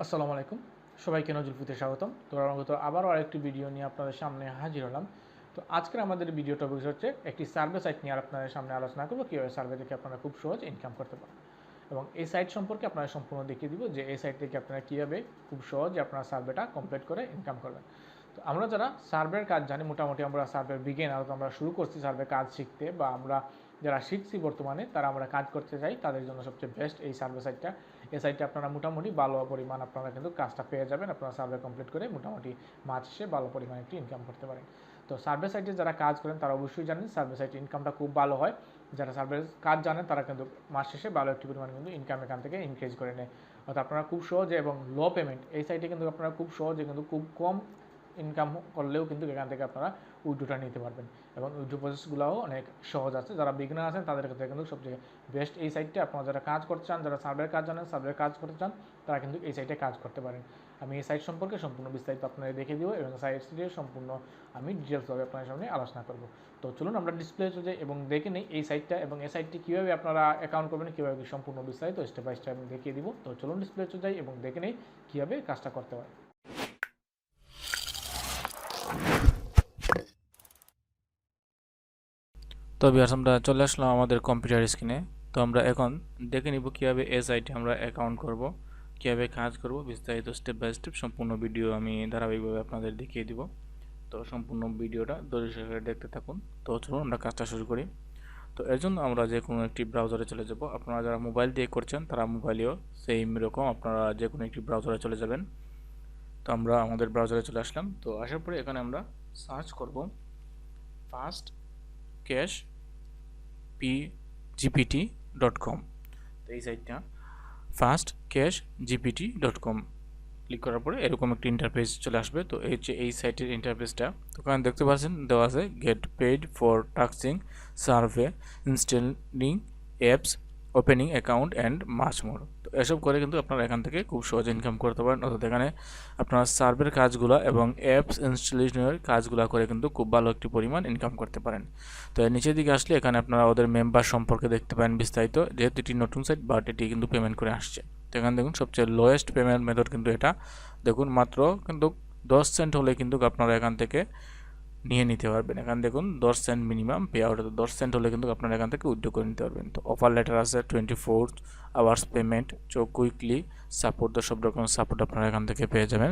আসসালামু আলাইকুম, সবাইকে নজরুলপুরতে স্বাগতম। তো আমরা আবারও আরেকটি ভিডিও নিয়ে আপনাদের সামনে হাজির হলাম। তো আজকের আমাদের ভিডিও টপিক হচ্ছে একটি সার্ভে সাইট নিয়ে আপনাদের সামনে আলোচনা করবো কীভাবে সার্ভে থেকে আপনারা খুব সহজ ইনকাম করতে পারেন, এবং এই সাইট সম্পর্কে আপনারা সম্পূর্ণ দেখিয়ে দিব যে এই সাইট থেকে আপনারা কীভাবে খুব সহজে আপনারা সার্ভেটা কমপ্লিট করে ইনকাম করবেন। তো আমরা যারা সার্ভের কাজ জানি, মোটামুটি আমরা সার্ভের বিগিনার, আমরা শুরু করছি সার্ভে কাজ শিখতে, বা আমরা যারা শিখছি বর্তমানে তারা আমরা কাজ করতে চাই, তাদের জন্য সবচেয়ে বেস্ট এই সার্ভে সাইটটা। এই সাইটে আপনারা মোটামুটি ভালো পরিমাণ আপনারা কিন্তু কাজটা পেয়ে যাবেন। আপনারা সার্ভে কমপ্লিট করে মোটামুটি মাস শেষে ভালো পরিমাণে একটি ইনকাম করতে পারেন। তো সার্ভে সাইটে যারা কাজ করেন তারা অবশ্যই জানেন সার্ভে সাইটে ইনকামটা খুব ভালো হয়। যারা সার্ভে কাজ জানেন তারা কিন্তু মাস শেষে ভালো একটি পরিমাণ কিন্তু ইনকাম এখান থেকে ইনক্রিজ করে নেয়। অর্থাৎ আপনারা খুব সহজে এবং লো পেমেন্ট এই সাইটে কিন্তু আপনারা খুব সহজে কিন্তু খুব কম ইনকাম করলেও কিন্তু এখান থেকে আপনারা উইথড্রটা নিতে পারবেন, এবং উইথড্র প্রসেসগুলোও অনেক সহজ আছে। যারা বিগিনার আছেন তাদের ক্ষেত্রে কিন্তু সবচেয়ে বেস্ট এই সাইটটা। আপনারা যারা কাজ করতে চান, যারা সার্ভের কাজ জানেন, সার্ভের কাজ করতে চান, তারা কিন্তু এই সাইটে কাজ করতে পারেন। আমি এই সাইট সম্পর্কে সম্পূর্ণ বিস্তারিত আপনাদের দেখিয়ে দিব, এবং সাইটটির সম্পূর্ণ আমি ডিটেলসভাবে আপনাদের সামনে আলোচনা করব। তো চলুন আমরা ডিসপ্লে চলে যাই এবং দেখে নিই এই সাইটটা, এবং এই সাইটটি কীভাবে আপনারা অ্যাকাউন্ট করবেন, কীভাবে সম্পূর্ণ বিস্তারিত স্টেপ বাই স্টেপ আমি দেখিয়ে দিব। তো চলুন ডিসপ্লে চলে যাই এবং দেখে নিই কীভাবে কাজটা করতে হয়। তো ভিউয়ার্স, আমরা চলে আসলাম আমাদের কম্পিউটার স্ক্রিনে। তো আমরা এখন দেখে নিব কীভাবে এই সাইটে আমরা অ্যাকাউন্ট করব, কীভাবে কাজ করব, বিস্তারিত স্টেপ বাই স্টেপ সম্পূর্ণ ভিডিও আমি ধারাবাহিকভাবে আপনাদের দেখিয়ে দিব। তো সম্পূর্ণ ভিডিওটা ধৈর্য সহকারে দেখতে থাকুন। তো চলুন আমরা কাজটা শুরু করি। তো এর জন্য আমরা যে কোনো একটি ব্রাউজারে চলে যাব। আপনারা যারা মোবাইল দিয়ে করছেন তারা মোবাইলেও সেম রকম আপনারা যে কোনো একটি ব্রাউজারে চলে যাবেন। তো আমরা আমাদের ব্রাউজারে চলে আসলাম। তো আসার পরে এখানে আমরা সার্চ করব ফাস্ট ক্যাশ pgpt.com। তো এই সাইটটা ফাস্ট ক্যাশ gpt.com ক্লিক করার পরে এরকম একটা ইন্টারফেস চলে আসবে। তো এই যে এই সাইটের ইন্টারফেসটা, তো ওখানে দেখতে পাচ্ছেন দেওয়া আছে gate paid for tasking, survey, installing apps, opening account and much more. তো এসব করে কিন্তু আপনারা এখান থেকে খুব সহজে ইনকাম করতে পারেন। অর্থাৎ এখানে আপনারা সার্ভের কাজগুলো এবং অ্যাপস ইনস্টলেশনের কাজগুলো করে কিন্তু খুব ভালো একটি পরিমাণ ইনকাম করতে পারেন। তো এর নিচের দিকে আসলে এখানে আপনারা ওদের মেম্বার সম্পর্কে দেখতে পারেন বিস্তারিত, যেহেতু এটি নতুন সাইট বাট এটি কিন্তু পেমেন্ট করে আসছে। তো এখানে দেখুন সবচেয়ে লোয়েস্ট পেমেন্ট মেথড কিন্তু এটা। দেখুন মাত্র কিন্তু 10 সেন্ট হলে কিন্তু আপনারা এখান থেকে নিয়ে নিতে পারবেন। এখানে দেখুন 10 cent minimum payout, 10 cent হলে কিন্তু আপনারা এখান থেকে উইথড্র করে নিতে পারবেন। তো অফার লেটার আছে 24 আওয়ার্স পেমেন্ট, কুইকলি সাপোর্ট, সব রকম সাপোর্ট আপনারা এখান থেকে পেয়ে যাবেন।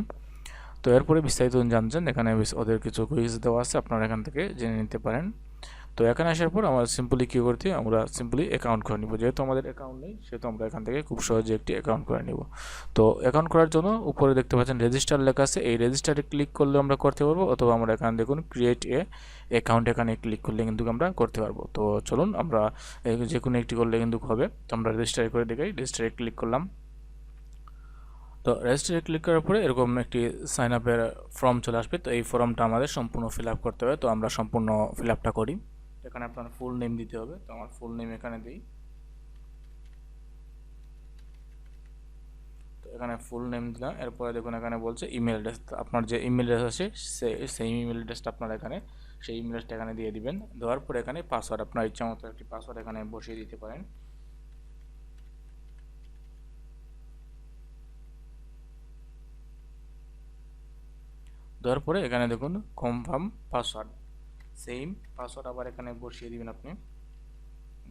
তো এরপরে বিস্তারিত জানছেন, এখানে ওদের কিছু কুইজ দেওয়া আছে, আপনারা এখান থেকে জেনে নিতে পারেন। তো এখানে আসার পর আমরা সিম্পলি কী করতে, আমরা সিম্পলি অ্যাকাউন্ট করে নিব। যেহেতু আমাদের অ্যাকাউন্ট নেই সেহেতু আমরা এখান থেকে খুব সহজে একটি অ্যাকাউন্ট করে নিব। তো অ্যাকাউন্ট করার জন্য উপরে দেখতে পাচ্ছেন রেজিস্টার লেখা আছে, এই রেজিস্টারে ক্লিক করলে আমরা করতে পারবো, অথবা আমরা এখানে দেখুন ক্রিয়েট এ অ্যাকাউন্ট, এখানে ক্লিক করলে কিন্তু আমরা করতে পারবো। তো চলুন আমরা যে কোনো একটি করলে কিন্তু হবে। তো আমরা রেজিস্টারে করে দেখাই, রেজিস্টারে ক্লিক করলাম। তো রেজিস্টারে ক্লিক করার পরে এরকম একটি সাইন আপের ফর্ম চলে আসবে। তো এই ফর্মটা আমাদের সম্পূর্ণ ফিল আপ করতে হবে। তো আমরা সম্পূর্ণ ফিল আপটা করি। এখানে আপনার ফুল নেম দিতে হবে। তো আমার ফুল নেম এখানে দিই। তো এখানে ফুল নেম দিলাম। এরপরে দেখুন এখানে বলছে ইমেল অ্যাড্রেস। আপনার যে ইমেল অ্যাড্রেস আছে সেই ইমেল অ্যাড্রেসটা আপনার এখানে সেই ইমেল অ্যাড্রেসটা এখানে দিয়ে দিবেন। দেওয়ার পরে এখানে পাসওয়ার্ড, আপনার ইচ্ছা মতো একটি পাসওয়ার্ড এখানে বসিয়ে দিতে পারেন। দেওয়ার পরে এখানে দেখুন কনফার্ম পাসওয়ার্ড, সেম পাসওয়ার্ড আবার এখানে বসিয়ে দিবেন আপনি।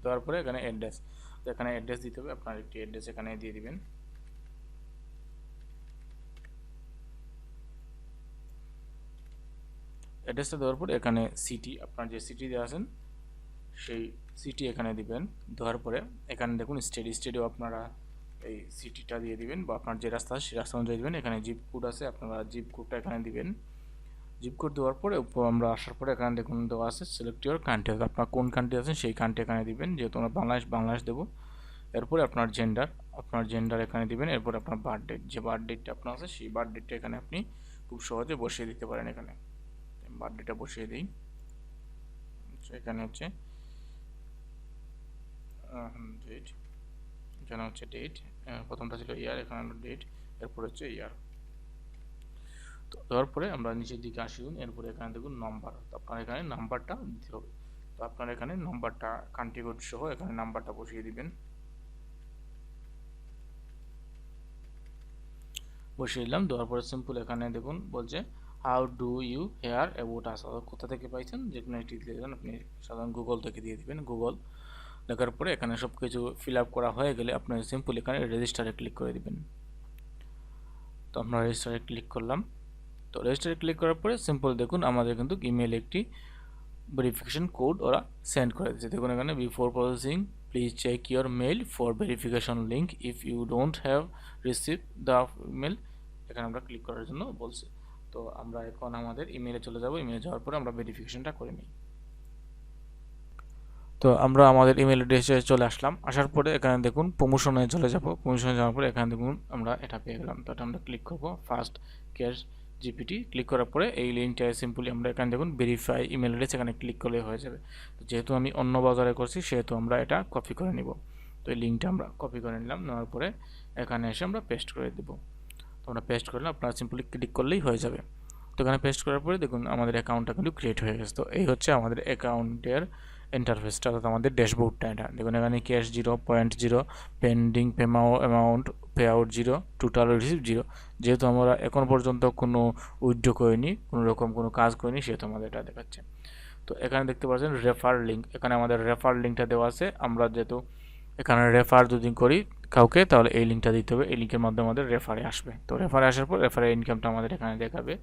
দেওয়ার পরে এখানে অ্যাড্রেস, তো এখানে অ্যাড্রেস দিতে হবে, আপনার একটি অ্যাড্রেস এখানে দিয়ে দিবেন। অ্যাড্রেসটা দেওয়ার পরে এখানে সিটি, আপনার যে সিটি দেওয়া আছেন সেই সিটি এখানে দিবেন। দেওয়ার পরে এখানে দেখুন স্টেডিও আপনারা এই সিটিটা দিয়ে দিবেন, বা আপনার যে রাস্তা সেই রাস্তা অনুযায়ী দিবেন। এখানে জিপ কোড আছে, আপনারা জিপ কোডটা এখানে দিবেন। জিপ কোড দেওয়ার পরে আমরা আসার পরে এখানে দেখুন দেওয়া আছে সিলেক্ট ইউর কান্ট্রি, আপনার কোন কান্ট্রি আছেন সেই কান্ট্রি এখানে দিবেন। যেহেতু আমরা বাংলাদেশ দেবো। এরপরে আপনার জেন্ডার এখানে দিবেন। এরপরে আপনার বার্থ ডেট, যে বার্থ ডেটটা আপনার আছে সেই বার্থ ডেটটা এখানে আপনি খুব সহজে বসিয়ে দিতে পারেন। এখানে বার্থ ডেটটা বসিয়ে দিই। এখানে হচ্ছে ডেট, এখানে হচ্ছে ডেট, প্রথমটা ছিল ইয়ার, এখানে হলো ডেট, এরপর হচ্ছে ইয়ার। তো দেওয়ার পরে আমরা নিচের দিকে আসুন। এরপরে এখানে দেখুন নাম্বার, তো আপনার এখানে নাম্বারটা দিতে হবে। তো আপনার এখানে নাম্বারটা কান্ট্রি কোড সহ এখানে নাম্বারটা বসিয়ে দিবেন। বসিয়ে দিলাম। দেওয়ার পরে সিম্পল এখানে দেখুন বলছে how do you hear about us, কোথা থেকে পাইছেন, যে কোনো একটি দিয়ে দেবেন। আপনি সাধারণ গুগল থেকে দিয়ে দিবেন। গুগল দেখার পরে এখানে সব কিছু ফিল আপ করা হয়ে গেলে আপনার সিম্পল এখানে রেজিস্টারে ক্লিক করে দিবেন। তো আমরা রেজিস্টারে ক্লিক করলাম। তো রেজিস্টারে ক্লিক করার পরে সিম্পল দেখুন আমাদের কিন্তু ইমেইলে একটি ভেরিফিকেশন কোড ওরা সেন্ড করে দিচ্ছে। দেখুন এখানে before processing please check your mail for verification link if you don't have receive the email, এখানে আমরা ক্লিক করার জন্য বলছে। তো আমরা এখন আমাদের ইমেইলে চলে যাব। ইমেইলে যাওয়ার পরে আমরা ভেরিফিকেশনটা করে নিই। তো আমরা আমাদের ইমেল অ্যাড্রেসে চলে আসলাম। আসার পরে এখানে দেখুন প্রমোশনে চলে যাব। প্রমোশনে যাওয়ার পরে এখানে দেখুন আমরা এটা পেয়ে গেলাম। তো এটা আমরা ক্লিক করব ফার্স্ট ক্যাশ জিপিটি। ক্লিক করার পরে এই লিঙ্কটা সিম্পলি আমরা এখানে দেখুন ভেরিফাই ইমেল অ্যাড্রেস, এখানে ক্লিক করলে হয়ে যাবে। তো যেহেতু আমি অন্য বাজারে করছি সেহেতু আমরা এটা কপি করে নিব। তো এই লিঙ্কটা আমরা কপি করে নিলাম। নেওয়ার পরে এখানে এসে আমরা পেস্ট করে দেব। তো আমরা পেস্ট করলে আপনারা সিম্পলি ক্লিক করলেই হয়ে যাবে। তো এখানে পেস্ট করার পরে দেখুন আমাদের অ্যাকাউন্টটা কিন্তু ক্রিয়েট হয়ে গেছে। তো এই হচ্ছে আমাদের অ্যাকাউন্টের ইন্টারফেসটা, অর্থাৎ আমাদের ড্যাশবোর্ডটা। এটা দেখুন এখানে cash 0.0, pending amount pay out 0, total receive 0। যেহেতু আমরা এখন পর্যন্ত কোনো উইথড্র করিনি, কোনো রকম কোনো কাজ করিনি, সেহেতু আমাদের এটা দেখাচ্ছে। তো এখানে দেখতে পাচ্ছেন রেফার লিঙ্ক, এখানে আমাদের রেফার লিঙ্কটা দেওয়া আছে। আমরা যেহেতু এখানে রেফার যদি করি কাউকে, তাহলে এই লিঙ্কটা দিতে হবে। এই লিঙ্কের মাধ্যমে আমাদের রেফারে আসবে। তো রেফারে আসার পর রেফারের ইনকামটা আমাদের এখানে দেখাবে।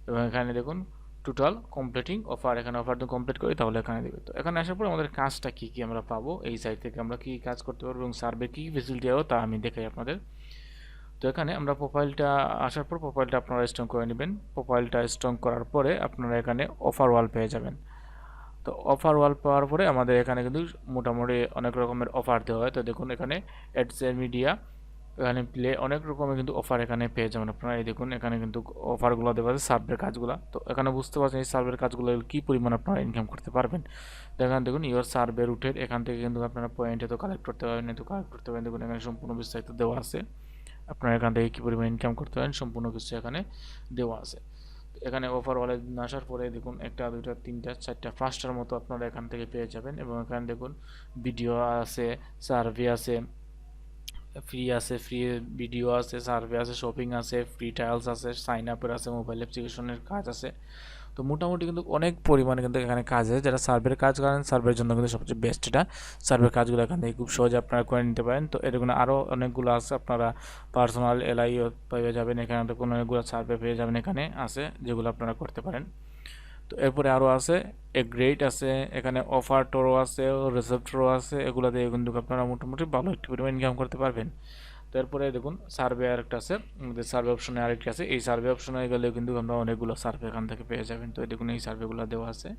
এবং এখানে দেখুন টোটাল কমপ্লিটিং অফার, এখানে অফার যদি কমপ্লিট করি তাহলে এখানে দেবে। তো এখানে আসার পর আমাদের কাজটা কী কী আমরা পাবো, এই সাইট থেকে আমরা কী কাজ করতে পারবো এবং সার্ভে কী ফেসিলিটি হবে তা আমি দেখাই আপনাদের। তো এখানে আমরা প্রোফাইলটা আসার পর প্রোফাইলটা আপনারা স্ট্রং করে নেবেন। প্রোফাইলটা স্ট্রং করার পরে আপনারা এখানে অফার ওয়াল পেয়ে যাবেন। তো অফার ওয়াল পাওয়ার পরে আমাদের এখানে কিন্তু মোটামুটি অনেক রকমের অফার দেওয়া হয়। তো দেখুন এখানে অ্যাডসের মিডিয়া, এখানে প্লে, অনেক রকমের কিন্তু অফার এখানে পেয়ে যাবেন আপনারা। এই দেখুন এখানে কিন্তু অফারগুলো দেওয়া আছে সার্ভের কাজগুলো। তো এখানে বুঝতে পারছেন এই সার্ভের কাজগুলো কী পরিমাণ আপনারা ইনকাম করতে পারবেন। তো এখানে দেখুন ইওর সার্ভে রুটের, এখান থেকে কিন্তু আপনারা পয়েন্টে তো কালেক্ট করতে পারবেন, তো কালেক্ট করতে পারেন। দেখুন এখানে সম্পূর্ণ বিস্তারিত দেওয়া আছে। আপনারা এখান থেকে কী পরিমাণ ইনকাম করতে পারেন সম্পূর্ণ কিছু এখানে দেওয়া আছে। এখানে অফার ওয়ালে আসার পরে দেখুন একটা, দুইটা, তিনটা, চারটা, পাঁচটার মতো আপনারা এখান থেকে পেয়ে যাবেন। এবং এখানে দেখুন ভিডিও আছে, সার্ভে আছে, ফ্রি আছে, ফ্রি ভিডিও আছে, সার্ভে আছে, শপিং আছে, ফ্রি ট্রায়ালস আছে, সাইন আপের আছে, মোবাইল অ্যাপ্লিকেশনের কাজ আছে। তো মোটামুটি কিন্তু অনেক পরিমাণে কিন্তু এখানে কাজ আছে। যারা সার্ভের কাজ করেন সার্ভের জন্য কিন্তু সবচেয়ে বেস্ট এটা। সার্ভের কাজগুলো এখান থেকে খুব সহজে আপনারা করে নিতে পারেন। তো এরকম আরও অনেকগুলো আছে, আপনারা পার্সোনাল এলআইও পেয়ে যাবেন, এখানে তো কোনো অনেকগুলো সার্ভে পেয়ে যাবেন, এখানে আছে যেগুলো আপনারা করতে পারেন। তো এরপরে আরও আছে এ গ্রেড আছে, এখানে অফার টোরও আছে, রিসেপ্টরও আছে। এগুলো দিয়ে কিন্তু আপনারা মোটামুটি ভালো একটি পরিমাণ ইনকাম করতে পারবেন। তো এরপরে দেখুন সার্ভে আরেকটা আছে, আমাদের সার্ভে অপশনে আরেকটা আছে। এই সার্ভে অপশনে গেলেও কিন্তু আমরা অনেকগুলো সার্ভে এখান থেকে পেয়ে যাবেন। তো দেখুন এই সার্ভেগুলো দেওয়া আছে।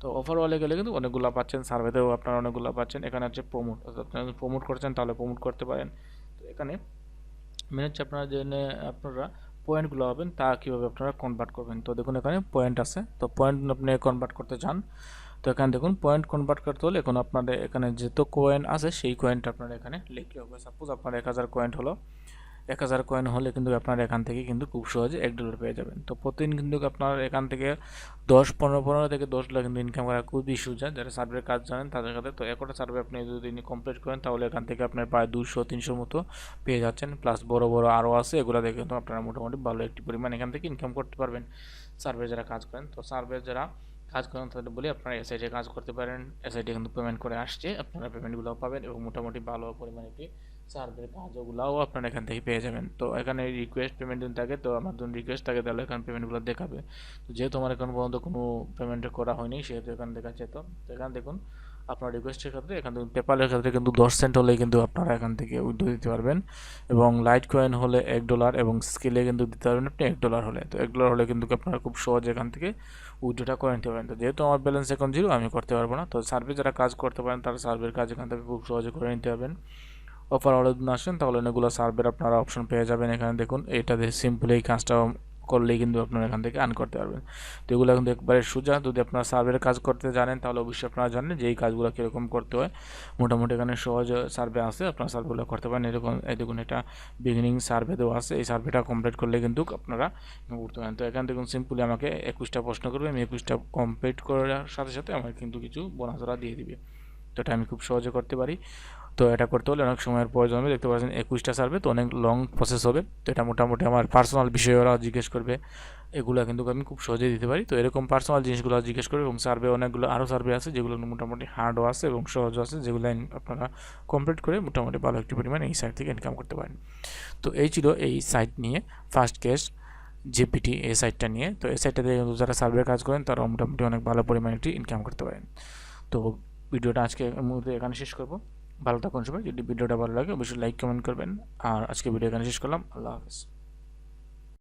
তো অফার ওয়ালে গেলে কিন্তু অনেকগুলো পাচ্ছেন, সার্ভেতেও আপনারা অনেকগুলো পাচ্ছেন। এখানে হচ্ছে প্রমোট, আপনারা প্রমোট করছেন তাহলে প্রমোট করতে পারেন। তো এখানে মেন হচ্ছে আপনারা জেনে আপনারা পয়েন্টগুলো পাবেন তা কীভাবে আপনারা কনভার্ট করবেন। তো দেখুন এখানে পয়েন্ট আছে, তো পয়েন্ট আপনি কনভার্ট করতে চান। তো এখানে দেখুন পয়েন্ট কনভার্ট করতে হলে এখন আপনাদের এখানে যেহেতু কয়েন আছে সেই কয়েনটা আপনারা এখানে লিখলে হবে। সাপোজ আপনার 1000 কয়েন হলো, 1000 কয়েন হলে কিন্তু আপনারা এখান থেকে কিন্তু খুব সহজে $1 পেয়ে যাবেন। তো প্রতিদিন কিন্তু আপনার এখান থেকে 10-15 থেকে 10 লাখ কিন্তু ইনকাম করা খুবই সোজা, যারা সার্ভের কাজ জানেন তাদের কাছে। তো একটা সার্ভে আপনি যদি কমপ্লিট করেন তাহলে এখান থেকে আপনার প্রায় 200-300 মতো পেয়ে যাচ্ছেন। প্লাস বড় বড় আরও আছে, এগুলো দেখে কিন্তু আপনারা মোটামুটি ভালো একটি পরিমাণ এখান থেকে ইনকাম করতে পারবেন সার্ভে যারা কাজ করেন। তো সার্ভে যারা কাজ করেন তাদের বলি আপনারা এসআইটে কাজ করতে পারেন। এসআইটে কিন্তু পেমেন্ট করে আসছে, আপনারা পেমেন্টগুলো পাবেন এবং মোটামুটি ভালো পরিমাণে একটি সার্ভের কাজগুলোও আপনারা এখান থেকে পেয়ে যাবেন। তো এখানে রিকোয়েস্ট পেমেন্ট যদি থাকে, তো আমার যদি রিকোয়েস্ট থাকে তাহলে এখানে পেমেন্টগুলো দেখাবে। তো যেহেতু আমার এখন পর্যন্ত কোনো পেমেন্ট করা হয়নি সেহেতু এখানে দেখাচ্ছে। তো এখানে দেখুন আপনার রিকোয়েস্টের ক্ষেত্রে এখান থেকে পেপালের ক্ষেত্রে কিন্তু 10 সেন্ট হলেই কিন্তু আপনারা এখান থেকে উইথড্র দিতে পারবেন। এবং লাইট কয়েন হলে $1 এবং স্কেলে কিন্তু দিতে পারবেন আপনি $1 হলে। তো $1 হলে কিন্তু আপনারা খুব সহজে এখান থেকে উইথড্রটা করে নিতে পারেন। তো যেহেতু আমার ব্যালেন্স এখন 0 আমি করতে পারবো না। তো সার্ভে যারা কাজ করতে পারেন তারা সার্ভের কাজ এখান থেকে খুব সহজে করে নিতে পারবেন। অফার অর্ডার যদি আসেন তাহলে অনেকগুলো সার্ভের আপনারা অপশন পেয়ে যাবেন। এখানে দেখুন এটা দিয়ে সিম্পলি এই কাজটা করলেই কিন্তু আপনারা এখান থেকে আর্ন করতে পারবেন। তো এগুলো কিন্তু একবারে সোজা। যদি আপনারা সার্ভের কাজ করতে জানেন তাহলে অবশ্যই আপনারা জানেন যে এই কাজগুলো কীরকম করতে হয়। মোটামুটি এখানে সহজ সার্ভে আছে, আপনারা সার্ভেগুলো করতে পারেন। এরকম এই দেখুন এটা বিগিনিং সার্ভে দেওয়া আছে, এই সার্ভেটা কমপ্লিট করলে কিন্তু আপনারা করতে পারেন। তো এখানে দেখুন সিম্পলি আমাকে 21টা প্রশ্ন করবে, আমি 21টা কমপ্লিট করার সাথে সাথে আমার কিন্তু কিছু বোনাস ওরা দিয়ে দিবে। তো এটা আমি খুব সহজে করতে পারি। তো এটা করতে হলে অনেক সময়ের প্রয়োজন হবে। দেখতে পাচ্ছেন 21টা সার্ভে, তো অনেক লং প্রসেস হবে। তো এটা মোটামুটি আমার পার্সোনাল বিষয়ে ওরা জিজ্ঞেস করবে, এগুলো কিন্তু আমি খুব সহজেই দিতে পারি। তো এরকম পার্সোনাল জিনিসগুলো জিজ্ঞেস করবে। এবং সার্ভে অনেকগুলো আরও সার্ভে আছে যেগুলো মোটামুটি হার্ডও আছে এবং সহজও আছে, যেগুলো আপনারা কমপ্লিট করে মোটামুটি ভালো একটি পরিমাণ এই সাইট থেকে ইনকাম করতে পারেন। তো এই ছিল এই সাইট নিয়ে, ফার্স্ট কেস জিপিটি এই সাইটটা নিয়ে। তো এই সাইটটাতে যারা সার্ভে কাজ করেন তারা মোটামুটি অনেক ভালো পরিমাণে একটি ইনকাম করতে পারেন। তো ভিডিওটা আজকে মুহূর্তে এখানে শেষ করব। ভালো থাকুন সবাই। যদি ভিডিওটা ভালো লাগে অবশ্যই লাইক কমেন্ট করবেন। আর আজকে ভিডিও এখানে শেষ করলাম। আল্লাহ হাফেজ।